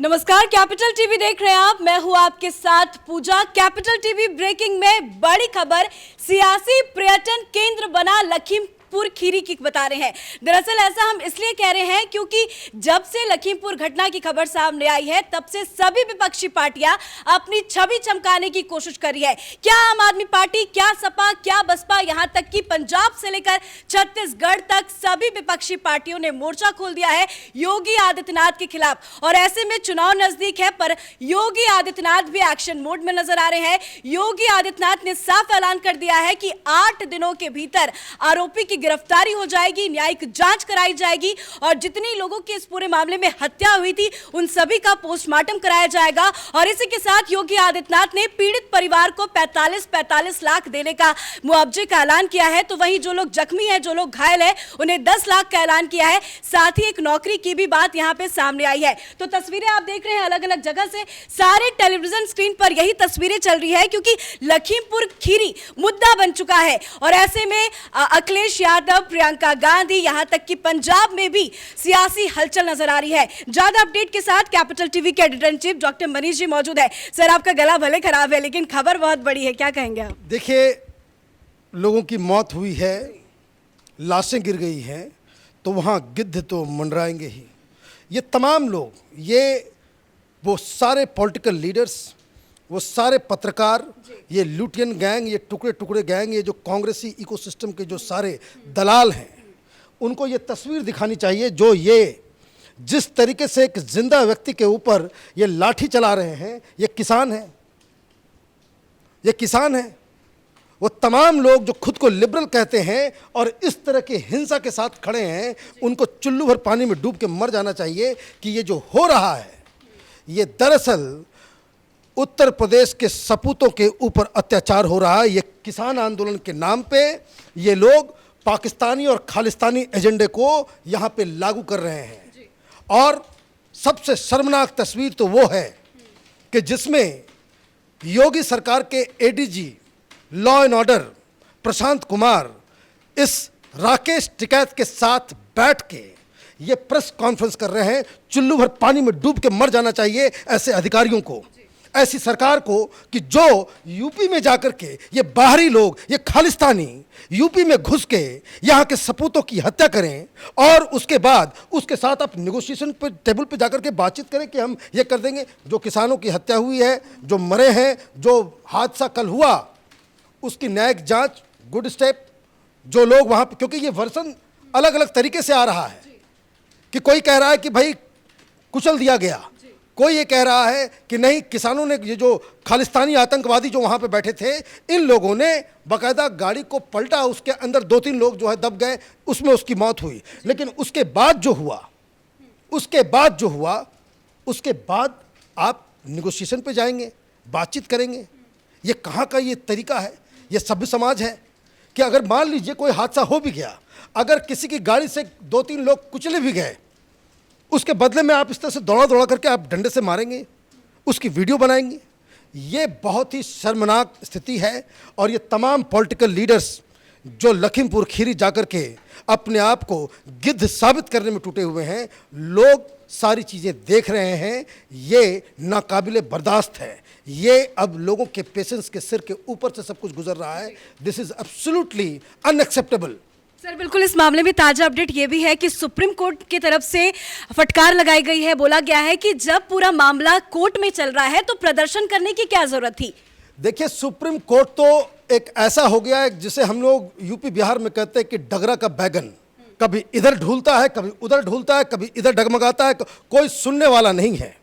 नमस्कार, capital TV देख रहे हैं आप। मैं हूं आपके साथ पूजा। कैपिटल टीवी ब्रेकिंग में बड़ी खबर, सियासी पर्यटन केंद्र बना लखीमपुर खीरी की बता रहे हैं। दरअसल ऐसा हम इसलिए कह रहे हैं क्योंकि जब से लखीमपुर घटना की खबर सामने आई है तब से सभी विपक्षी पार्टियां अपनी छवि चमकाने की कोशिश कर रही है। क्या आम आदमी पार्टी, क्या सपा, क्या बसपा, यहां तक कि पंजाब से लेकर छत्तीसगढ़ तक सभी विपक्षी पार्टियों ने मोर्चा खोल दिया है योगी आदित्यनाथ के खिलाफ। और ऐसे में चुनाव नजदीक है पर योगी आदित्यनाथ भी एक्शन मोड में नजर आ रहे हैं। योगी आदित्यनाथ ने साफ ऐलान कर दिया है कि 8 दिनों के भीतर आरोपी की गिरफ्तारी हो जाएगी, न्यायिक जांच कराई जाएगी और जितनी लोगों की इस पूरे मामले में हत्या हुई थी उन सभी का पोस्टमार्टम कराया जाएगा। और इसी के साथ योगी आदित्यनाथ ने पीड़ित परिवार को 45 लाख देने का मुआवजे का ऐलान किया है। तो वहीं जो लोग जख्मी हैं, जो लोग घायल हैं, उन्हें 10 लाख का ऐलान किया है। साथ ही एक नौकरी की भी बात यहां पे सामने आई है। तो तस्वीरें आप देख रहे हैं अलग अलग जगह से, सारे टेलीविजन स्क्रीन पर यही तस्वीरें चल रही है क्योंकि लखीमपुर खीरी मुद्दा बन चुका है। और ऐसे में अखिलेश यादव, प्रियंका गांधी, यहां तक कि पंजाब में भी सियासी हलचल नजर आ रही है। ज्यादा अपडेट के साथ कैपिटल टीवी के editor in chief doctor Manish ji मौजूद है। सर, आपका गला भले खराब है लेकिन खबर बहुत बड़ी है, क्या कहेंगे आप? देखिए, लोगों की मौत हुई है, लाशें गिर गई हैं, तो वहाँ गिद्ध तो मंडराएंगे ही। ये तमाम लोग, ये वो सारे पॉलिटिकल लीडर्स, वो सारे पत्रकार, ये लुटियन गैंग, ये टुकड़े टुकड़े गैंग, ये जो कांग्रेसी इकोसिस्टम के जो सारे दलाल हैं, उनको ये तस्वीर दिखानी चाहिए जो ये जिस तरीके से एक जिंदा व्यक्ति के ऊपर ये लाठी चला रहे हैं। ये किसान हैं, ये किसान हैं। वो तमाम लोग जो खुद को लिबरल कहते हैं और इस तरह की हिंसा के साथ खड़े हैं, उनको चुल्लू भर पानी में डूब के मर जाना चाहिए कि ये जो हो रहा है ये दरअसल उत्तर प्रदेश के सपूतों के ऊपर अत्याचार हो रहा है। ये किसान आंदोलन के नाम पे ये लोग पाकिस्तानी और खालिस्तानी एजेंडे को यहाँ पे लागू कर रहे हैं। और सबसे शर्मनाक तस्वीर तो वो है कि जिसमें योगी सरकार के ADG law and order Prashant Kumar इस राकेश टिकैत के साथ बैठ के ये प्रेस कॉन्फ्रेंस कर रहे हैं। चुल्लू भर पानी में डूब के मर जाना चाहिए ऐसे अधिकारियों को, ऐसी सरकार को कि जो यूपी में जाकर के ये बाहरी लोग, ये खालिस्तानी यूपी में घुस के यहाँ के सपूतों की हत्या करें और उसके बाद उसके साथ आप नेगोशिएशन पे टेबल पे जाकर के बातचीत करें कि हम ये कर देंगे। जो किसानों की हत्या हुई है, जो मरे हैं, जो हादसा कल हुआ, उसकी न्यायिक जांच, गुड स्टेप। जो लोग वहाँ पे, क्योंकि ये वर्सन अलग अलग तरीके से आ रहा है कि कोई कह रहा है कि भाई कुचल दिया गया, कोई ये कह रहा है कि नहीं, किसानों ने, ये जो खालिस्तानी आतंकवादी जो वहाँ पे बैठे थे, इन लोगों ने बाकायदा गाड़ी को पलटा, उसके अंदर 2-3 लोग जो है दब गए, उसमें उसकी मौत हुई। लेकिन उसके बाद जो हुआ, उसके बाद आप निगोशिएशन पे जाएंगे, बातचीत करेंगे। ये कहाँ का ये तरीका है? ये सभ्य समाज है कि अगर मान लीजिए कोई हादसा हो भी गया, अगर किसी की गाड़ी से 2-3 लोग कुचले भी गए, उसके बदले में आप इस तरह से दौड़ा दौड़ा करके आप डंडे से मारेंगे, उसकी वीडियो बनाएंगे। ये बहुत ही शर्मनाक स्थिति है। और ये तमाम पॉलिटिकल लीडर्स जो लखीमपुर खीरी जाकर के अपने आप को गिद्ध साबित करने में टूटे हुए हैं, लोग सारी चीज़ें देख रहे हैं। ये नाकाबिले बर्दाश्त है। ये अब लोगों के पेशेंस के सिर के ऊपर से सब कुछ गुजर रहा है। This is absolutely unacceptable. Sir, बिल्कुल, इस मामले में ताजा अपडेट ये भी है कि सुप्रीम कोर्ट की तरफ से फटकार लगाई गई है। बोला गया है कि जब पूरा मामला कोर्ट में चल रहा है तो प्रदर्शन करने की क्या जरूरत थी? देखिए, सुप्रीम कोर्ट तो एक ऐसा हो गया है जिसे हम लोग यूपी बिहार में कहते हैं कि डगरा का बैगन, कभी इधर ढूलता है, कभी उधर ढूलता है, कभी इधर डगमगाता है, कोई सुनने वाला नहीं है।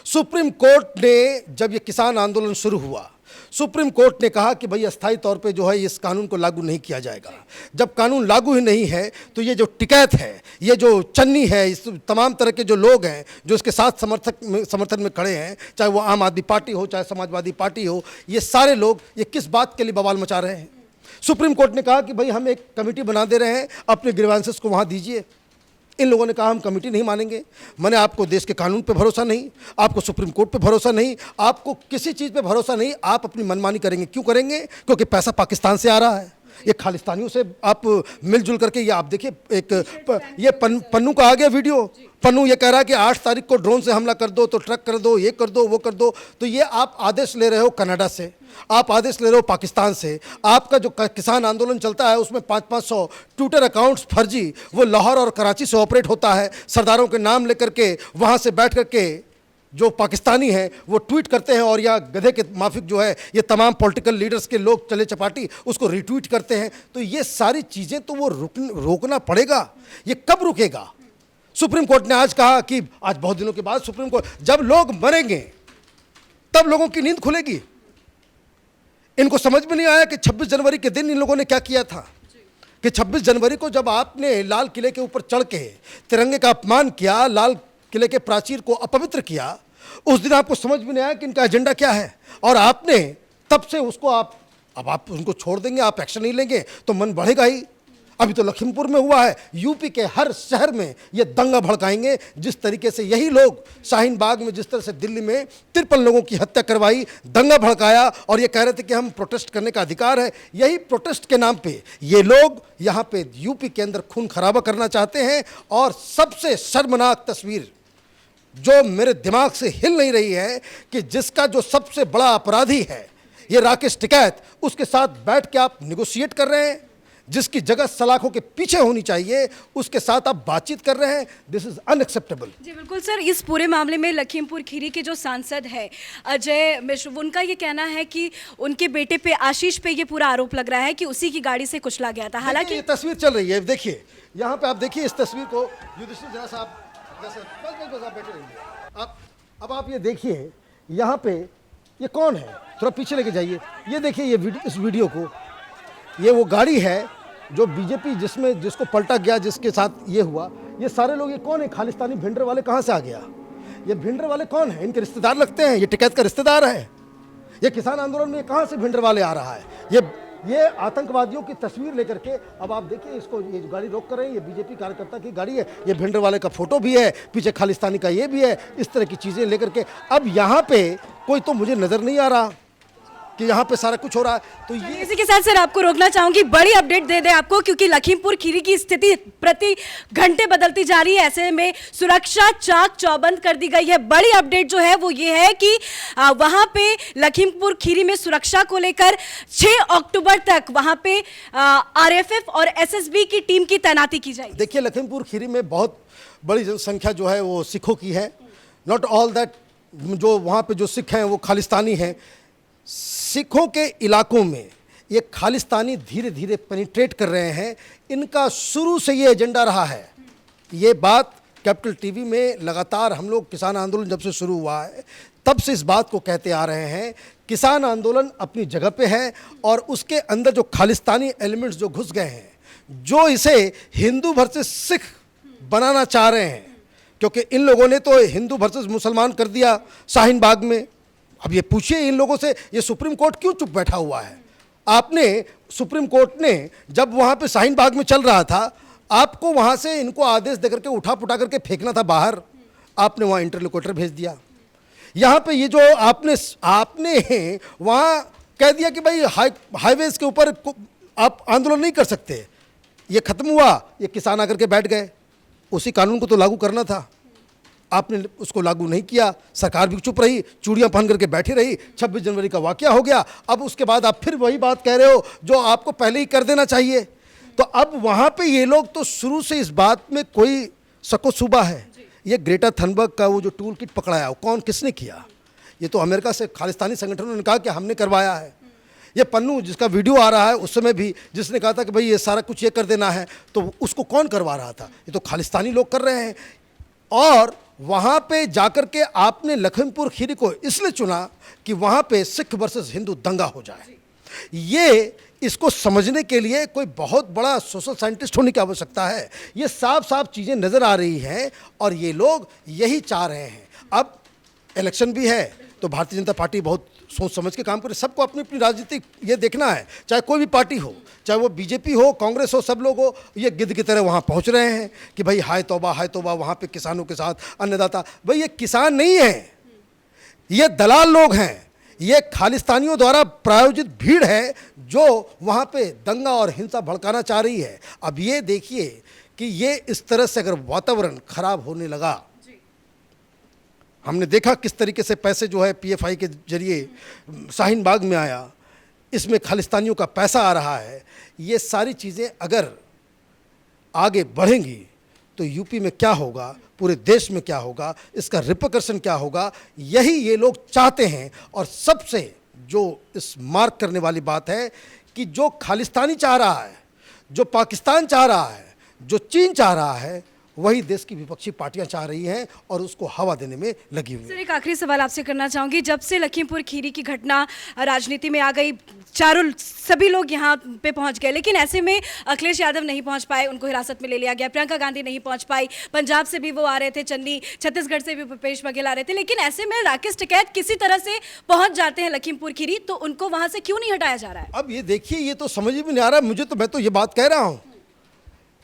सुप्रीम कोर्ट ने जब ये किसान आंदोलन शुरू हुआ, सुप्रीम कोर्ट ने कहा कि भाई अस्थायी तौर पे जो है इस कानून को लागू नहीं किया जाएगा। जब कानून लागू ही नहीं है तो ये जो टिकैत है, ये जो चन्नी है, इस तमाम तरह के जो लोग हैं जो इसके साथ समर्थन में खड़े हैं, चाहे वो आम आदमी पार्टी हो, चाहे समाजवादी पार्टी हो, ये सारे लोग ये किस बात के लिए बवाल मचा रहे हैं? सुप्रीम कोर्ट ने कहा कि भाई हम एक कमेटी बना दे रहे हैं, अपने ग्रीवेंसेस को वहाँ दीजिए। इन लोगों ने कहा हम कमेटी नहीं मानेंगे। मैंने आपको देश के कानून पे भरोसा नहीं, आपको सुप्रीम कोर्ट पे भरोसा नहीं, आपको किसी चीज़ पे भरोसा नहीं, आप अपनी मनमानी करेंगे। क्यों करेंगे? क्योंकि पैसा पाकिस्तान से आ रहा है। ये खालिस्तानियों से आप मिलजुल करके ये आप देखिए ये पन्नू का आ गया वीडियो। पन्नू ये कह रहा है कि 8 तारीख को ड्रोन से हमला कर दो, तो ट्रक कर दो, ये कर दो, वो कर दो। तो ये आप आदेश ले रहे हो कनाडा से, आप आदेश ले रहे हो पाकिस्तान से। आपका जो किसान आंदोलन चलता है उसमें 500-500 ट्विटर अकाउंट्स फर्जी वो लाहौर और कराची से ऑपरेट होता है। सरदारों के नाम लेकर के वहाँ से बैठ करके जो पाकिस्तानी हैं वो ट्वीट करते हैं, और या गधे के माफिक जो है ये तमाम पॉलिटिकल लीडर्स के लोग चले चपाटी उसको रिट्वीट करते हैं। तो ये सारी चीज़ें तो वो रोकना पड़ेगा। ये कब रुकेगा? सुप्रीम कोर्ट ने आज कहा कि आज बहुत दिनों के बाद सुप्रीम कोर्ट, जब लोग मरेंगे तब लोगों की नींद खुलेगी। इनको समझ में नहीं आया कि 26 जनवरी के दिन इन लोगों ने क्या किया था, कि 26 जनवरी को जब आपने लाल किले के ऊपर चढ़ के तिरंगे का अपमान किया, लाल किले के प्राचीर को अपवित्र किया, उस दिन आपको समझ में नहीं आया कि इनका एजेंडा क्या है। और आपने तब से उसको अब आप उनको छोड़ देंगे, आप एक्शन नहीं लेंगे तो मन बढ़ेगा ही। अभी तो लखीमपुर में हुआ है, यूपी के हर शहर में ये दंगा भड़काएंगे। जिस तरीके से यही लोग शाहीन बाग में, जिस तरह से दिल्ली में 53 लोगों की हत्या करवाई, दंगा भड़काया, और ये कह रहे थे कि हम प्रोटेस्ट करने का अधिकार है, यही प्रोटेस्ट के नाम पे ये लोग यहाँ पे यूपी के अंदर खून खराबा करना चाहते हैं। और सबसे शर्मनाक तस्वीर जो मेरे दिमाग से हिल नहीं रही है कि जिसका जो सबसे बड़ा अपराधी है ये राकेश टिकैत, उसके साथ बैठ के आप निगोशिएट कर रहे हैं। जिसकी जगह सलाखों के पीछे होनी चाहिए उसके साथ आप बातचीत कर रहे हैं। This is unacceptable. जी बिल्कुल सर, इस पूरे मामले में लखीमपुर खीरी के जो सांसद है अजय मिश्र, उनका ये कहना है कि उनके बेटे पे, आशीष पे ये पूरा आरोप लग रहा है कि उसी की गाड़ी से कुचला गया था। हालांकि ये तस्वीर चल रही है, देखिए यहाँ पे आप देखिए इस तस्वीर को। युधिष्ठिर जरा साहब बस आप बैठे रहिए। अब आप ये देखिए यहाँ पे ये कौन है, थोड़ा पीछे लेके जाइए। ये देखिए ये इस वीडियो को, ये वो गाड़ी है जो बीजेपी जिसको पलटा गया, जिसके साथ ये हुआ। ये सारे लोग, ये कौन है? खालिस्तानी भिंडर वाले कहाँ से आ गया? ये भिंडर वाले कौन है? इनके रिश्तेदार लगते हैं, ये टिकैत का रिश्तेदार है। ये किसान आंदोलन में कहाँ से भिंडर वाले आ रहा है? ये आतंकवादियों की तस्वीर लेकर के, अब आप देखिए इसको, ये जो गाड़ी रोक कर रहे हैं ये बीजेपी कार्यकर्ता की गाड़ी है। ये भिंडर वाले का फोटो भी है, पीछे खालिस्तानी का ये भी है। इस तरह की चीज़ें लेकर के अब यहाँ पे कोई तो मुझे नज़र नहीं आ रहा कि यहाँ पे सारा कुछ हो रहा है। तो ये इसी के साथ सर आपको रोकना चाहूंगी, बड़ी अपडेट दे दें आपको, क्योंकि लखीमपुर खीरी की स्थिति प्रति घंटे बदलती जा रही है। ऐसे में सुरक्षा चाक चौबंद कर दी गई है। बड़ी अपडेट जो है वो ये है कि वहां पे लखीमपुर खीरी में सुरक्षा को लेकर 6 अक्टूबर तक वहां पे आरएफएफ और एसएसबी की टीम की तैनाती की जाएगी। देखिए लखीमपुर खीरी में बहुत बड़ी जनसंख्या जो है वो सिखों की है। नॉट ऑल दैट, जो वहाँ पे जो सिख हैं वो खालिस्तानी हैं। सिखों के इलाकों में ये खालिस्तानी धीरे धीरे पेनिट्रेट कर रहे हैं। इनका शुरू से ये एजेंडा रहा है। ये बात कैपिटल टीवी में लगातार हम लोग, किसान आंदोलन जब से शुरू हुआ है तब से इस बात को कहते आ रहे हैं। किसान आंदोलन अपनी जगह पे है और उसके अंदर जो खालिस्तानी एलिमेंट्स जो घुस गए हैं, जो इसे हिंदू वर्सेस सिख बनाना चाह रहे हैं, क्योंकि इन लोगों ने तो हिंदू वर्सेस मुसलमान कर दिया शाहीन बाग में। अब ये पूछिए इन लोगों से, ये सुप्रीम कोर्ट क्यों चुप बैठा हुआ है? आपने, सुप्रीम कोर्ट ने जब वहाँ पे शाहीन बाग में चल रहा था, आपको वहाँ से इनको आदेश देकर के उठा पुठा करके फेंकना था बाहर, आपने वहाँ इंटरलोकेटर भेज दिया। यहाँ पे ये जो आपने वहाँ कह दिया कि भाई हाईवेज के ऊपर आप आंदोलन नहीं कर सकते। ये खत्म हुआ, ये किसान आकर के बैठ गए। उसी कानून को तो लागू करना था, आपने उसको लागू नहीं किया। सरकार भी चुप रही, चूड़ियां पहन करके बैठी रही। 26 जनवरी का वाकया हो गया, अब उसके बाद आप फिर वही बात कह रहे हो जो आपको पहले ही कर देना चाहिए। तो अब वहाँ पे ये लोग तो शुरू से इस बात में कोई शको शुबा है। ये ग्रेटा थनबर्ग का वो जो टूल किट पकड़ाया, वो कौन, किसने किया? ये तो अमेरिका से खालिस्तानी संगठनों ने कहा कि हमने करवाया है। ये पन्नू जिसका वीडियो आ रहा है उस समय भी जिसने कहा था कि भाई ये सारा कुछ ये कर देना है, तो उसको कौन करवा रहा था? ये तो खालिस्तानी लोग कर रहे हैं। और वहाँ पे जाकर के आपने लखीमपुर खीरी को इसलिए चुना कि वहाँ पे सिख वर्सेस हिंदू दंगा हो जाए। ये इसको समझने के लिए कोई बहुत बड़ा सोशल साइंटिस्ट होने की आवश्यकता है। ये साफ साफ चीज़ें नज़र आ रही हैं और ये लोग यही चाह रहे हैं। अब इलेक्शन भी है तो भारतीय जनता पार्टी बहुत सोच समझ के काम करे। सबको अपनी अपनी राजनीतिक ये देखना है, चाहे कोई भी पार्टी हो, चाहे वो बीजेपी हो, कांग्रेस हो, सब लोग हो, ये गिद्ध की तरह वहाँ पहुँच रहे हैं कि भाई हाय तौबा वहाँ पे किसानों के साथ अन्नदाता। भाई ये किसान नहीं है, ये दलाल लोग हैं। ये खालिस्तानियों द्वारा प्रायोजित भीड़ है जो वहाँ पे दंगा और हिंसा भड़काना चाह रही है। अब ये देखिए कि ये इस तरह से अगर वातावरण खराब होने लगा, हमने देखा किस तरीके से पैसे जो है पीएफआई के जरिए शाहीन बाग में आया, इसमें खालिस्तानियों का पैसा आ रहा है। ये सारी चीज़ें अगर आगे बढ़ेंगी तो यूपी में क्या होगा, पूरे देश में क्या होगा, इसका रिपरकशन क्या होगा, यही ये लोग चाहते हैं। और सबसे जो इस मार्क करने वाली बात है कि जो खालिस्तानी चाह रहा है, जो पाकिस्तान चाह रहा है, जो चीन चाह रहा है, वही देश की विपक्षी पार्टियां चाह रही हैं और उसको हवा देने में लगी हुई सर, एक आखिरी सवाल आपसे करना चाहूंगी। जब से लखीमपुर खीरी की घटना राजनीति में आ गई, सभी लोग यहाँ पे पहुंच गए, लेकिन ऐसे में अखिलेश यादव नहीं पहुंच पाए, उनको हिरासत में ले लिया गया। प्रियंका गांधी नहीं पहुंच पाई, पंजाब से भी वो आ रहे थे, चन्नी, छत्तीसगढ़ से भी भूपेश बघेल आ रहे थे, लेकिन ऐसे में राकेश टिकैत किसी तरह से पहुंच जाते हैं लखीमपुर खीरी, तो उनको वहां से क्यों नहीं हटाया जा रहा है? अब ये देखिए, ये तो समझ में नहीं आ रहा मुझे। तो मैं तो ये बात कह रहा हूँ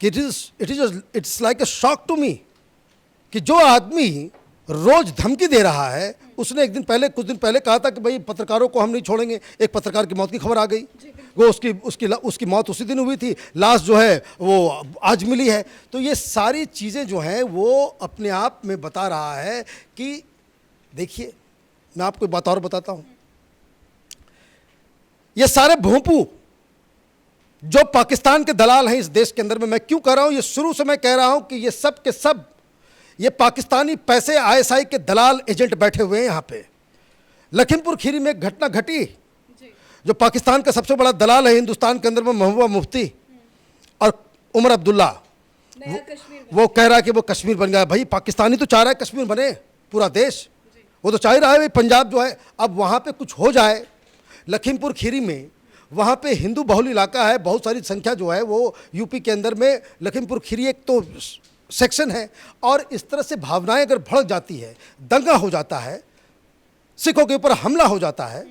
कि it's like a shock to me कि जो आदमी रोज धमकी दे रहा है, उसने एक दिन पहले, कुछ दिन पहले कहा था कि भाई पत्रकारों को हम नहीं छोड़ेंगे। एक पत्रकार की मौत की खबर आ गई, वो उसकी मौत उसी दिन हुई थी, लाश जो है वो आज मिली है। तो ये सारी चीज़ें जो हैं वो अपने आप में बता रहा है कि देखिए, मैं आपको एक बात और बताता हूँ, ये सारे भोंपू जो पाकिस्तान के दलाल हैं इस देश के अंदर में, मैं क्यों कह रहा हूं, ये शुरू से मैं कह रहा हूं कि ये सब के सब ये पाकिस्तानी पैसे आईएसआई के दलाल एजेंट बैठे हुए हैं यहाँ पे। लखीमपुर खीरी में एक घटना घटी, जो पाकिस्तान का सबसे बड़ा दलाल है हिंदुस्तान के अंदर में, महबूबा मुफ्ती और उमर अब्दुल्ला, वो कह रहा है कि वो कश्मीर बन गया। भाई पाकिस्तानी तो चाह रहा है कश्मीर बने, पूरा देश, वो तो चाह ही रहा है भाई पंजाब जो है। अब वहाँ पे कुछ हो जाए लखीमपुर खीरी में, वहाँ पे हिंदू बहुल इलाका है, बहुत सारी संख्या जो है वो यूपी के अंदर में, लखीमपुर खीरी एक तो सेक्शन है, और इस तरह से भावनाएं अगर भड़क जाती है, दंगा हो जाता है, सिखों के ऊपर हमला हो जाता है,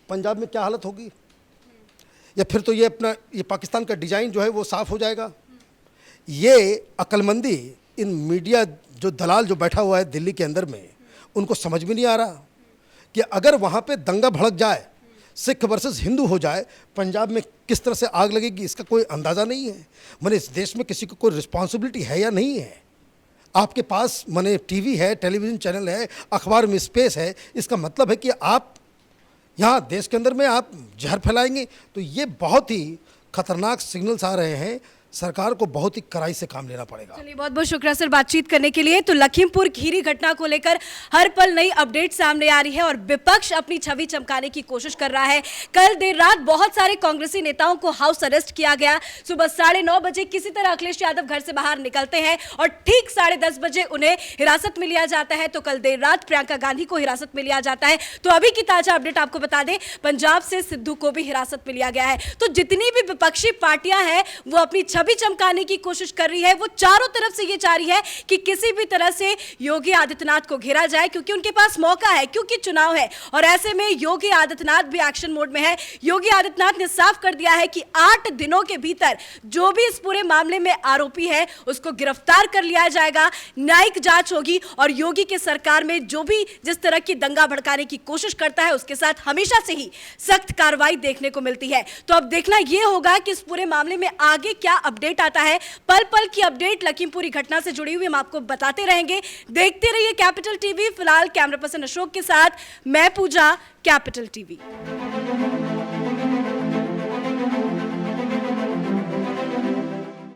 पंजाब में क्या हालत होगी? या फिर तो ये पाकिस्तान का डिजाइन जो है वो साफ हो जाएगा। ये अक्लमंदी इन मीडिया जो दलाल जो बैठा हुआ है दिल्ली के अंदर में, उनको समझ में नहीं आ रहा कि अगर वहाँ पे दंगा भड़क जाए, सिख वर्सेस हिंदू हो जाए, पंजाब में किस तरह से आग लगेगी, इसका कोई अंदाज़ा नहीं है। मैंने इस देश में किसी को कोई रिस्पॉन्सिबिलिटी है या नहीं है? आपके पास मैंने टीवी है, टेलीविज़न चैनल है, अखबार में स्पेस है, इसका मतलब है कि आप यहाँ देश के अंदर में आप जहर फैलाएंगे। तो ये बहुत ही खतरनाक सिग्नल्स आ रहे हैं, सरकार को बहुत ही कड़ाई से काम लेना पड़ेगा। चलिए, बहुत बहुत शुक्रिया सर बातचीत करने के लिए। तो लखीमपुर खीरी घटना को लेकर हर पल नई अपडेट सामने आ रही है और विपक्ष अपनी छवि चमकाने की कोशिश कर रहा है। कल देर रात बहुत सारे कांग्रेसी नेताओं को हाउस अरेस्ट किया गया। सुबह 9:30 बजे किसी तरह अखिलेश यादव घर से बाहर निकलते हैं और ठीक 10:30 बजे उन्हें हिरासत में लिया जाता है। तो कल देर रात प्रियंका गांधी को हिरासत में लिया जाता है। तो अभी की ताजा अपडेट आपको बता दें, पंजाब से सिद्धू को भी हिरासत में लिया गया है। तो जितनी भी विपक्षी पार्टियां हैं वो अपनी छवि चमकाने की कोशिश कर रही है। वो चारों तरफ से ये चाह रही है कि किसी भी तरह से योगी आदित्यनाथ को घेरा जाए, क्योंकि उनके पास मौका है, क्योंकि चुनाव है। और ऐसे में योगी आदित्यनाथ भी एक्शन मोड में है। योगी आदित्यनाथ ने साफ कर दिया है कि 8 दिनों के भीतर जो भी इस पूरे मामले में आरोपी है उसको गिरफ्तार कर लिया जाएगा, न्यायिक जांच होगी और योगी के सरकार में जो भी जिस तरह की दंगा भड़काने की कोशिश करता है उसके साथ हमेशा से ही सख्त कार्रवाई देखने को मिलती है। तो अब देखना यह होगा कि इस पूरे मामले में आगे क्या अपडेट आता है। पल पल की अपडेट लखीमपुरी घटना से जुड़ी हुई हम आपको बताते रहेंगे। देखते रहिए कैपिटल टीवी। फिलहाल कैमरा पर्सन अशोक के साथ मैं पूजा, कैपिटल टीवी।